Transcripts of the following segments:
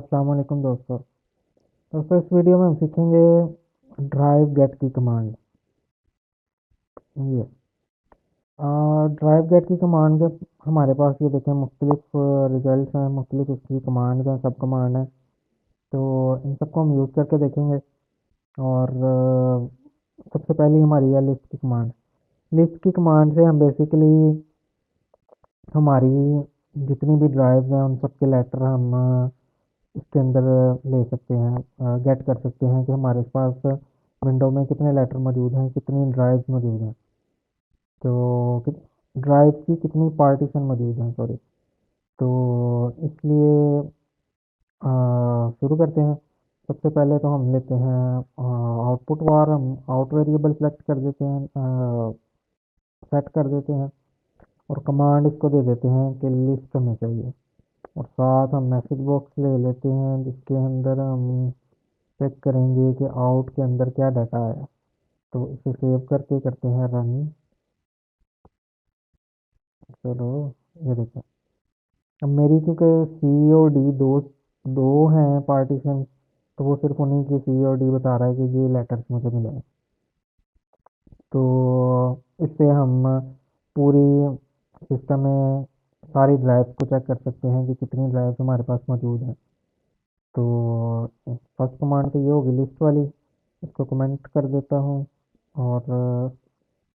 अस्सलाम वालेकुम दोस्तों इस वीडियो में हम सीखेंगे ड्राइव गेट की कमांड। ये ड्राइव गेट की कमांड जब हमारे पास ये देखें मुख्तलिफ रिजल्ट हैं, मुख्तलिफ उसकी कमांड हैं, सब कमांड हैं। तो इन सबको हम यूज़ करके देखेंगे। और सबसे पहली हमारी है लिस्ट की कमांड। लिस्ट की कमांड से हम बेसिकली हमारी जितनी भी ड्राइव्स हैं उन सब के लेटर हम इसके अंदर ले सकते हैं, गेट कर सकते हैं कि हमारे पास विंडो में कितने लेटर मौजूद हैं, कितनी ड्राइव्स मौजूद हैं। तो ड्राइव की कितनी पार्टीशन मौजूद हैं, सॉरी। तो इसलिए शुरू करते हैं। सबसे पहले तो हम लेते हैं आउटपुट वार। हम आउट वेरिएबल सेलेक्ट कर देते हैं, सेट कर देते हैं। और कमांड इसको दे देते हैं कि लिस्ट हमें चाहिए। और साथ हम मैसेज बॉक्स ले लेते हैं जिसके अंदर हम चेक करेंगे कि आउट के अंदर क्या डाटा आया। तो इसे सेव करके करते हैं रन। चलो, ये देखें। अब मेरी क्योंकि सी और डी दो दो हैं पार्टीशन, तो वो सिर्फ उन्हीं की सी और डी बता रहा है कि ये लेटर्स मुझे मिले हैं। तो इससे हम पूरी सिस्टम में सारी ड्राइव्स को चेक कर सकते हैं कि कितनी ड्राइव्स हमारे पास मौजूद हैं। तो फर्स्ट कमांड तो ये होगी लिस्ट वाली, इसको कमेंट कर देता हूँ। और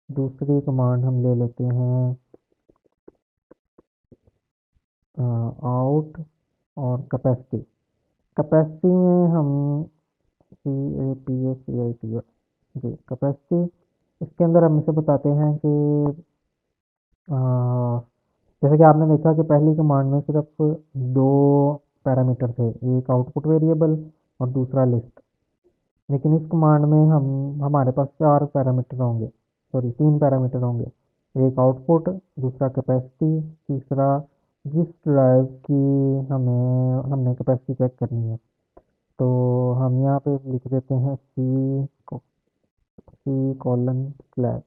दूसरी कमांड हम ले लेते हैं आउट और कैपेसिटी। कैपेसिटी में हम C A P A C I T G capacity, इसके अंदर हम इसे बताते हैं कि जैसे कि आपने देखा कि पहली कमांड में सिर्फ दो पैरामीटर थे, एक आउटपुट वेरिएबल और दूसरा लिस्ट। लेकिन इस कमांड में हम हमारे पास चार पैरामीटर होंगे, सॉरी तीन पैरामीटर होंगे। एक आउटपुट, दूसरा कैपेसिटी, तीसरा जिस ड्राइव की हमने कैपेसिटी चेक करनी है। तो हम यहाँ पे लिख देते हैं सी कॉलन स्लैश,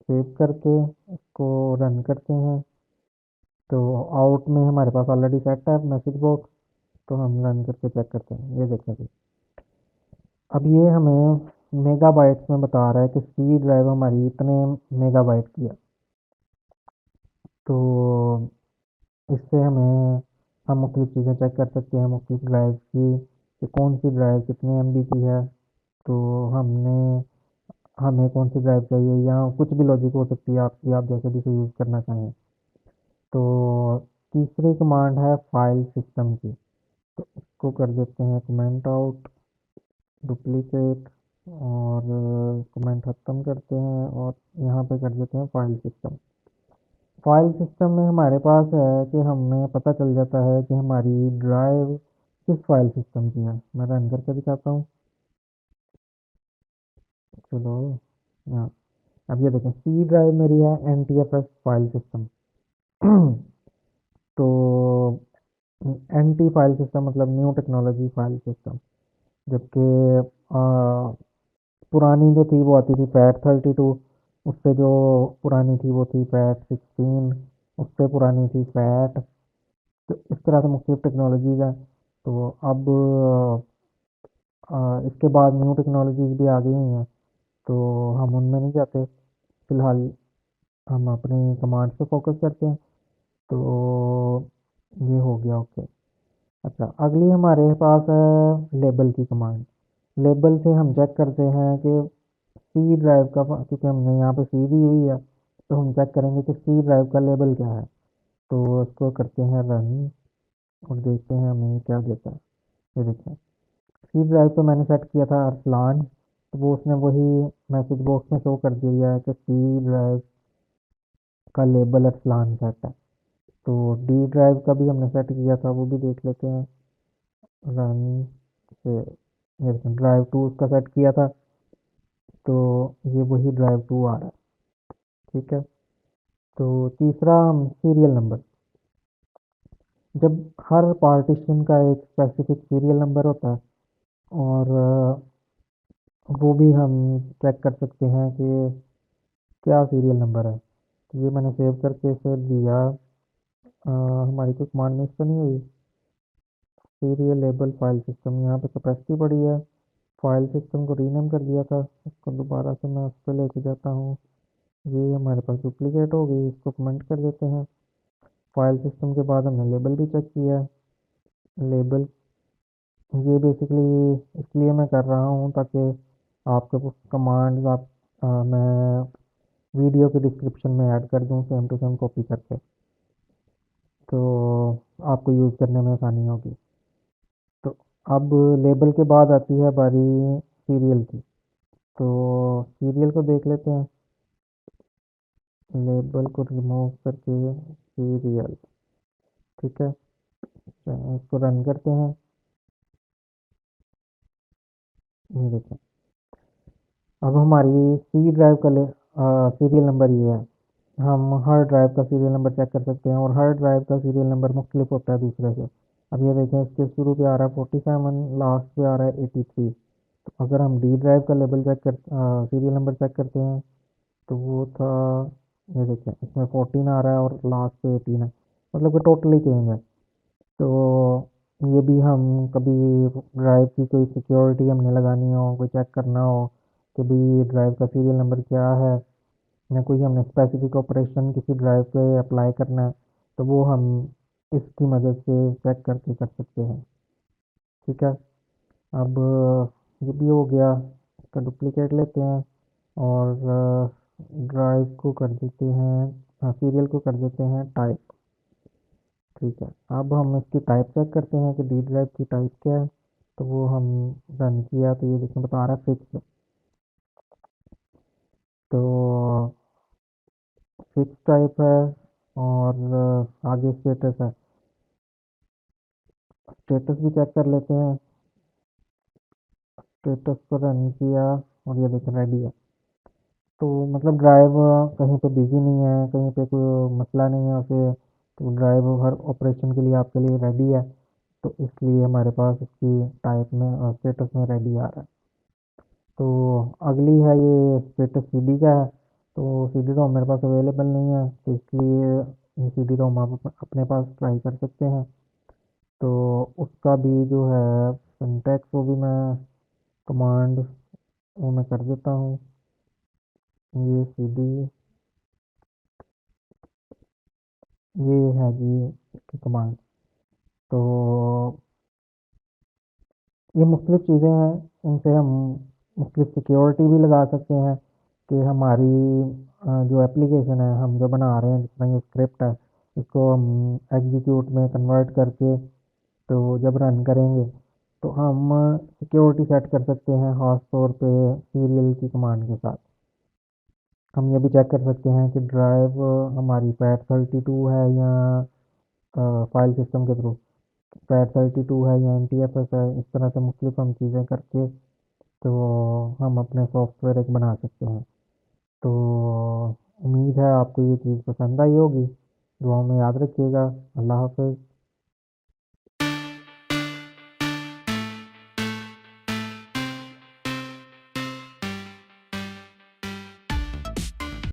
सेव करके इसको रन करते हैं। तो आउट में हमारे पास ऑलरेडी सेट है मैसेज बॉक्स, तो हम रन करके चेक करते हैं। ये देखते हैं। अब ये हमें मेगाबाइट्स में बता रहा है कि सी ड्राइव हमारी इतने मेगाबाइट की है। तो इससे हम मुख्तलिफ चीज़ें चेक कर सकते हैं मुख्तलिफ ड्राइव की, कि कौन सी ड्राइव कितने एमबी की है। तो हमने हमें कौन सी ड्राइव चाहिए, या कुछ भी लॉजिक हो सकती है आपकी, आप जैसे भी इसे यूज़ करना चाहें। तो तीसरी कमांड है फाइल सिस्टम की। तो इसको कर देते हैं कमेंट आउट, डुप्लीकेट, और कमेंट ख़त्म करते हैं और यहाँ पे कर देते हैं फाइल सिस्टम। फाइल सिस्टम में हमारे पास है कि हमें पता चल जाता है कि हमारी ड्राइव किस फाइल सिस्टम की है। मैं रन करके दिखाता हूँ। चलो, यहाँ अब ये देखें, सी ड्राइव मेरी है N T F S file system. तो एन टी फाइल सिस्टम मतलब न्यू टेक्नोलॉजी फाइल सिस्टम। जबकि पुरानी जो थी वो आती थी FAT32, उससे जो पुरानी थी वो थी FAT16, उससे पुरानी थी फैट। तो इस तरह से मुख्तलिफ टेक्नोलॉजीज़ हैं। तो अब इसके बाद न्यू टेक्नोलॉजीज़ भी आ गई हुई हैं, तो हम उनमें नहीं जाते फ़िलहाल। हम अपनी कमांड्स पे फोकस करते हैं। तो ये हो गया, ओके। अच्छा, अगली हमारे पास है लेबल की कमांड। लेबल से हम चेक करते हैं कि सी ड्राइव का, क्योंकि हमने यहाँ पे सी दी हुई है, तो हम चेक करेंगे कि सी ड्राइव का लेबल क्या है। तो इसको करते हैं रन और देखते हैं हमें क्या देता है। ये देखें, सी ड्राइव तो मैंने सेट किया था अरसलान, तो वो उसने वही मैसेज बॉक्स में शो कर दिया है कि सी ड्राइव का लेबल अरसलान सेट है। तो डी ड्राइव का भी हमने सेट किया था, वो भी देख लेते हैं रन से। ये देखें, ड्राइव टू उसका सेट किया था, तो ये वही ड्राइव टू आ रहा है। ठीक है। तो तीसरा हम सीरियल नंबर। जब हर पार्टीशन का एक स्पेसिफिक सीरियल नंबर होता है, और वो भी हम चेक कर सकते हैं कि क्या सीरियल नंबर है। तो ये मैंने सेव करके इसे दिया। हमारी कोई कमांड मिस तो नहीं हुई। सीरियल लेबल फाइल सिस्टम, यहाँ पे कैपेसिटी पड़ी है। फाइल सिस्टम को रीनेम कर दिया था, इसको दोबारा से मैं उस पर लेके जाता हूँ। ये हमारे पास डुप्लीकेट हो गई, इसको कमेंट कर देते हैं। फाइल सिस्टम के बाद हमने लेबल भी चेक किया है। लेबल ये बेसिकली इसलिए मैं कर रहा हूँ ताकि आपके कमांड्स मैं वीडियो के डिस्क्रिप्शन में ऐड कर दूँ सेम टू सेम कॉपी करके, तो आपको यूज़ करने में आसानी होगी। तो अब लेबल के बाद आती है बारी सीरियल की, तो सीरियल को देख लेते हैं। लेबल को रिमूव करके सीरियल, ठीक है, तो इसको रन करते हैं। ये देखें, अब हमारी सी ड्राइव का सीरियल नंबर ये है। हम हर ड्राइव का सीरियल नंबर चेक कर सकते हैं, और हर ड्राइव का सीरियल नंबर मुख्तलिफ होता है दूसरे से। अब ये देखें, इसके शुरू पे आ रहा है 47, लास्ट पे आ रहा है 83। तो अगर हम डी ड्राइव का लेबल चेक कर सीरियल नंबर चेक करते हैं, तो वो था, ये देखें, इसमें 14 आ रहा है और लास्ट पे 18 है, मतलब कि टोटली चेंज है। तो ये भी हम कभी ड्राइव की कोई सिक्योरिटी हमने लगानी हो, कोई चेक करना हो कि भी ड्राइव का सीरियल नंबर क्या है, या कोई हमने स्पेसिफिक ऑपरेशन किसी ड्राइव पे अप्लाई करना है, तो वो हम इसकी मदद से चेक करके कर सकते हैं। ठीक है, अब ये भी हो गया, इसका डुप्लीकेट लेते हैं और ड्राइव को कर देते हैं, हाँ, सीरियल को कर देते हैं टाइप। ठीक है, अब हम इसकी टाइप चेक करते हैं कि डी ड्राइव की टाइप क्या है। तो वो हम रन किया तो ये देखने बता रहा है फिक्स। तो फिक्स टाइप है, और आगे स्टेटस है। स्टेटस भी चेक कर लेते हैं। स्टेटस को रन किया और ये देखिए रेडी है। तो मतलब ड्राइव कहीं पे बिजी नहीं है, कहीं पे कोई मसला नहीं है उसे, तो ड्राइव हर ऑपरेशन के लिए आपके लिए रेडी है। तो इसलिए हमारे पास इसकी टाइप में और स्टेटस में रेडी आ रहा है। तो अगली है, ये स्टेटस सीडी का है। तो सीडी रोम मेरे पास अवेलेबल नहीं है, तो इसलिए ये सीडी रोम आप अपने पास ट्राई कर सकते हैं। तो उसका भी जो है सिंटैक्स, वो भी मैं कमांड वो मैं कर देता हूँ। ये सीडी, ये है जी इसकी कमांड। तो ये मुख्तलिफ चीज़ें हैं, इनसे हम मुख्तलिफ सिक्योरिटी भी लगा सकते हैं कि हमारी जो एप्लीकेशन है हम जो बना रहे हैं, जिस तरह ये स्क्रिप्ट है, इसको हम एग्जीक्यूट में कन्वर्ट करके तो जब रन करेंगे तो हम सिक्योरिटी सेट कर सकते हैं, ख़ास तौर पे सीरियल की कमांड के साथ। हम ये भी चेक कर सकते हैं कि ड्राइव हमारी FAT32 है या फाइल सिस्टम के थ्रू FAT32 है या NTFS है। इस तरह से मुख्तलिफ हम चीज़ें करके तो हम अपने सॉफ्टवेयर एक बना सकते हैं। तो उम्मीद है आपको ये चीज़ पसंद आई होगी। दुआओं में याद रखिएगा। अल्लाह हाफ़िज़।